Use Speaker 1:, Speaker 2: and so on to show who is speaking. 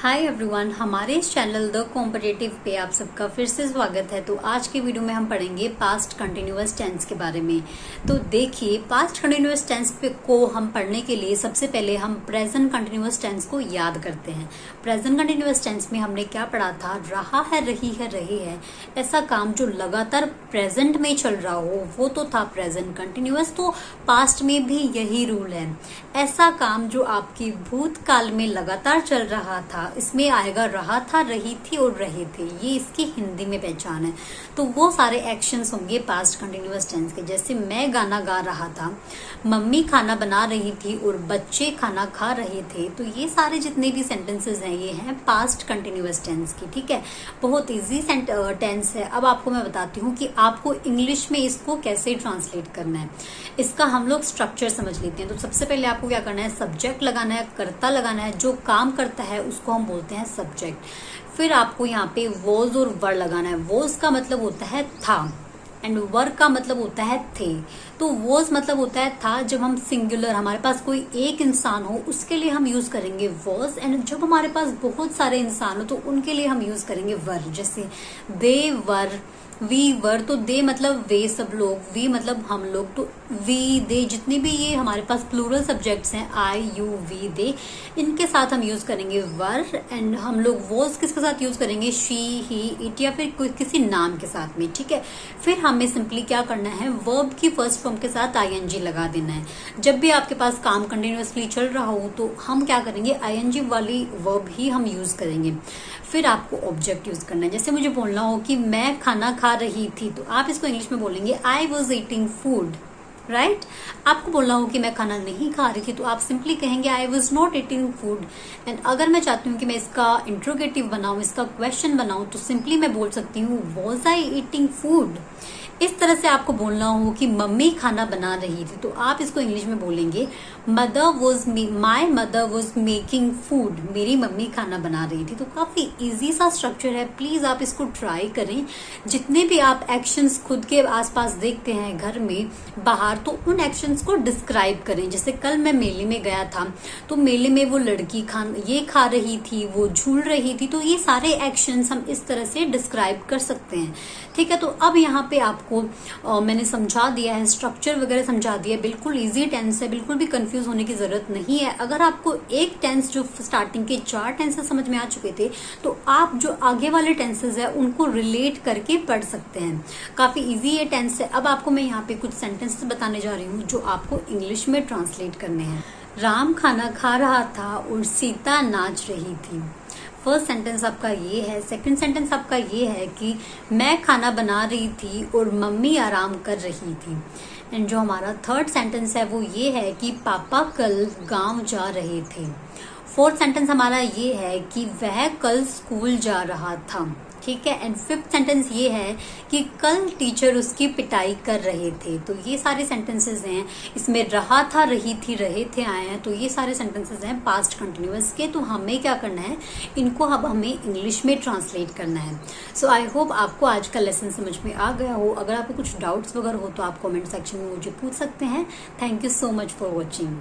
Speaker 1: Hi everyone, हमारे इस channel the competitive पे आप सबका फिर से स्वागत है। तो आज के वीडियो में हम पढ़ेंगे पास्ट कंटिन्यूअस टेंस के बारे में। तो देखिए, पास्ट कंटिन्यूअस टेंस को हम पढ़ने के लिए सबसे पहले हम प्रेजेंट कंटिन्यूअस टेंस को याद करते हैं। प्रेजेंट कंटिन्यूअस टेंस में हमने क्या पढ़ा था? रहा है, रही है, रहे है। ऐसा काम जो लगातार प्रेजेंट में चल रहा हो वो तो था प्रेजेंट कंटिन्यूअस। तो पास्ट में भी यही रूल है। ऐसा काम जो आपके भूतकाल में लगातार चल रहा था, इसमें आएगा रहा था, रही थी और रहे थे। ये इसकी हिंदी में पहचान है। तो वो सारे एक्शंस होंगे पास्ट कंटिन्यूअस टेंस के। जैसे मैं गाना गा रहा था, मम्मी खाना बना रही थी और बच्चे खाना खा रहे थे। तो ये सारे जितने भी सेंटेंसेस हैं ये हैं पास्ट कंटिन्यूअस टेंस की। ठीक है, बहुत इजी टेंस है। अब आपको मैं बताती हूँ कि आपको इंग्लिश में इसको कैसे ट्रांसलेट करना है। इसका हम लोग स्ट्रक्चर समझ लेते हैं। तो सबसे पहले आपको क्या करना है? सब्जेक्ट लगाना है, कर्ता लगाना है। जो काम करता है उसको हम बोलते हैं सब्जेक्ट। फिर आपको यहाँ पे वॉज और वर लगाना है। वॉज का मतलब होता है था एंड वर का मतलब होता है थे। तो वॉज मतलब होता है था। जब हम सिंगुलर, हमारे पास कोई एक इंसान हो, उसके लिए हम यूज करेंगे वॉज। एंड जब हमारे पास बहुत सारे इंसान हो तो उनके लिए हम यूज करेंगे वर। जैसे दे वर, वी वर। तो दे मतलब वे सब लोग, वी मतलब हम लोग। तो वी दे जितने भी ये हमारे पास प्लूरल सब्जेक्ट्स हैं, आई यू वी दे, इनके साथ हम यूज करेंगे वर। एंड हम लोग वॉज किसके साथ यूज करेंगे? शी, ही, इट या फिर कोई किसी नाम के साथ में। ठीक है, फिर हमें सिंपली क्या करना है? वर्ब की फर्स्ट फॉर्म के साथ आईएनजी लगा देना है। जब भी आपके पास काम कंटिन्यूअसली चल रहा हो तो हम क्या करेंगे? आईएनजी वाली वर्ब ही हम यूज करेंगे। फिर आपको ऑब्जेक्ट यूज करना है। जैसे मुझे बोलना हो कि मैं खाना खा रही थी, तो आप इसको इंग्लिश में बोलेंगे I was eating food, right. आपको बोलना हो कि मैं खाना नहीं खा रही थी, तो आप सिंपली कहेंगे I was not eating food. And अगर मैं चाहती हूँ कि मैं इसका इंट्रोगेटिव बनाऊं, इसका क्वेश्चन बनाऊं, तो सिंपली मैं बोल सकती हूँ वॉज आई ईटिंग फूड। इस तरह से आपको बोलना हो कि मम्मी खाना बना रही थी, तो आप इसको इंग्लिश में बोलेंगे my mother was making food. मेरी मम्मी खाना बना रही थी। तो काफी इजी सा स्ट्रक्चर है। प्लीज आप इसको ट्राई करें। जितने भी आप एक्शंस खुद के आसपास देखते हैं घर में, बाहर, तो उन एक्शंस को डिस्क्राइब करें। जैसे कल मैं मेले में गया था, तो मेले में वो लड़की ये खा रही थी, वो झूल रही थी। तो ये सारे एक्शंस हम इस तरह से डिस्क्राइब कर सकते हैं। ठीक है, तो अब यहाँ पे आपको मैंने समझा दिया है, स्ट्रक्चर वगैरह समझा दिया। बिल्कुल इजी टेंस है, बिल्कुल भी कंफ्यूज होने की जरूरत नहीं है। अगर आपको एक टेंस जो स्टार्टिंग के 4 टेंसेस समझ में आ चुके थे, तो आप जो आगे वाले टेंसेस है उनको रिलेट करके पढ़ सकते हैं। काफी इजी ये टेंस है। अब आपको मैं यहाँ पे कुछ सेंटेंसेस बताने जा रही हूँ जो आपको इंग्लिश में ट्रांसलेट करने हैं। राम खाना खा रहा था और सीता नाच रही थी। फर्स्ट सेंटेंस आपका ये है। सेकंड सेंटेंस आपका ये है कि मैं खाना बना रही थी और मम्मी आराम कर रही थी। एंड जो हमारा थर्ड सेंटेंस है वो ये है कि पापा कल गांव जा रहे थे। फोर्थ सेंटेंस हमारा ये है कि वह कल स्कूल जा रहा था। ठीक है, एंड फिफ्थ सेंटेंस ये है कि कल टीचर उसकी पिटाई कर रहे थे। तो ये सारे सेंटेंसेस हैं। इसमें रहा था, रही थी, रहे थे आए हैं। तो ये सारे सेंटेंसेस हैं पास्ट कंटिन्यूअस के। तो हमें क्या करना है? इनको अब हमें इंग्लिश में ट्रांसलेट करना है। सो आई होप आपको आज का लेसन समझ में आ गया हो। अगर आपको कुछ डाउट्स वगैरह हो तो आप कॉमेंट सेक्शन में मुझे पूछ सकते हैं। Thank you so much for watching.